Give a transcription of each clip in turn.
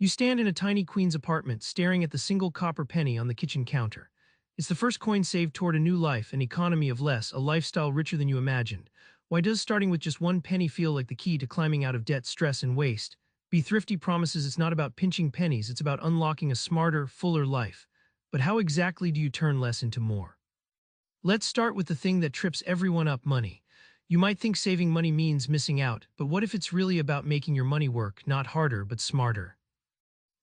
You stand in a tiny Queens apartment staring at the single copper penny on the kitchen counter. It's the first coin saved toward a new life, an economy of less, a lifestyle richer than you imagined. Why does starting with just one penny feel like the key to climbing out of debt, stress, and waste? Be Thrifty promises it's not about pinching pennies, it's about unlocking a smarter, fuller life. But how exactly do you turn less into more? Let's start with the thing that trips everyone up: money. You might think saving money means missing out, but what if it's really about making your money work, not harder, but smarter?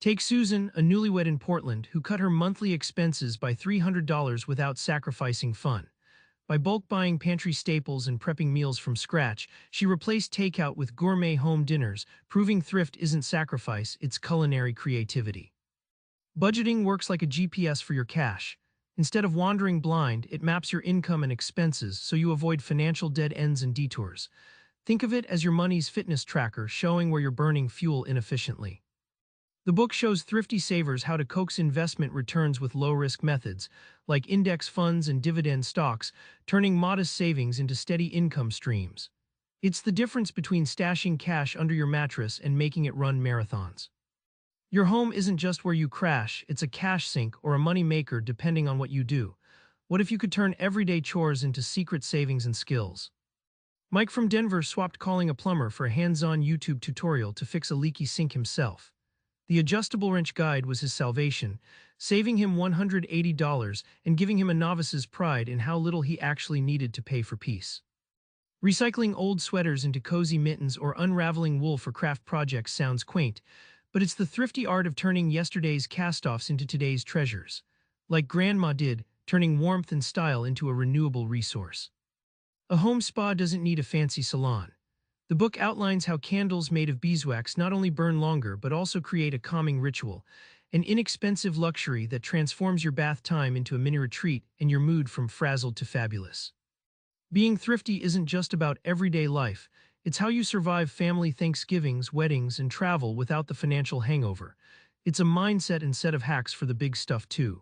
Take Susan, a newlywed in Portland, who cut her monthly expenses by $300 without sacrificing fun. By bulk buying pantry staples and prepping meals from scratch, she replaced takeout with gourmet home dinners, proving thrift isn't sacrifice, it's culinary creativity. Budgeting works like a GPS for your cash. Instead of wandering blind, it maps your income and expenses so you avoid financial dead ends and detours. Think of it as your money's fitness tracker, showing where you're burning fuel inefficiently. The book shows thrifty savers how to coax investment returns with low-risk methods, like index funds and dividend stocks, turning modest savings into steady income streams. It's the difference between stashing cash under your mattress and making it run marathons. Your home isn't just where you crash, it's a cash sink or a money maker depending on what you do. What if you could turn everyday chores into secret savings and skills? Mike from Denver swapped calling a plumber for a hands-on YouTube tutorial to fix a leaky sink himself. The adjustable wrench guide was his salvation, saving him $180 and giving him a novice's pride in how little he actually needed to pay for peace. Recycling old sweaters into cozy mittens or unraveling wool for craft projects sounds quaint, but it's the thrifty art of turning yesterday's cast-offs into today's treasures. Like Grandma did, turning warmth and style into a renewable resource. A home spa doesn't need a fancy salon. The book outlines how candles made of beeswax not only burn longer but also create a calming ritual, an inexpensive luxury that transforms your bath time into a mini retreat and your mood from frazzled to fabulous. Being thrifty isn't just about everyday life, it's how you survive family Thanksgivings, weddings, and travel without the financial hangover. It's a mindset and set of hacks for the big stuff too.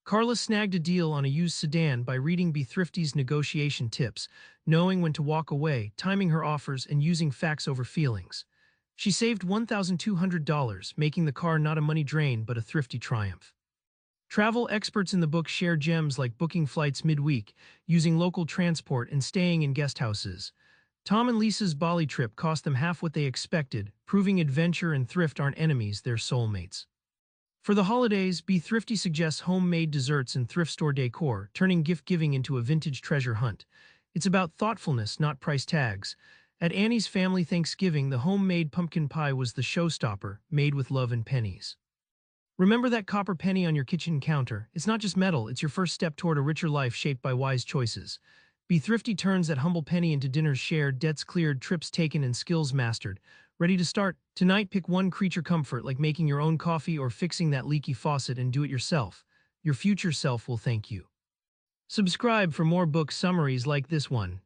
Carla snagged a deal on a used sedan by reading Be Thrifty's negotiation tips, knowing when to walk away, timing her offers, and using facts over feelings. She saved $1,200, making the car not a money drain but a thrifty triumph. Travel experts in the book share gems like booking flights midweek, using local transport, and staying in guest houses. Tom and Lisa's Bali trip cost them half what they expected, proving adventure and thrift aren't enemies, they're soulmates. For the holidays, Be Thrifty suggests homemade desserts and thrift store decor, turning gift-giving into a vintage treasure hunt. It's about thoughtfulness, not price tags. At Annie's family Thanksgiving, the homemade pumpkin pie was the showstopper, made with love and pennies. Remember that copper penny on your kitchen counter? It's not just metal, it's your first step toward a richer life shaped by wise choices. Be Thrifty turns that humble penny into dinners shared, debts cleared, trips taken, and skills mastered. Ready to start? Tonight, pick one creature comfort like making your own coffee or fixing that leaky faucet and do it yourself. Your future self will thank you. Subscribe for more book summaries like this one.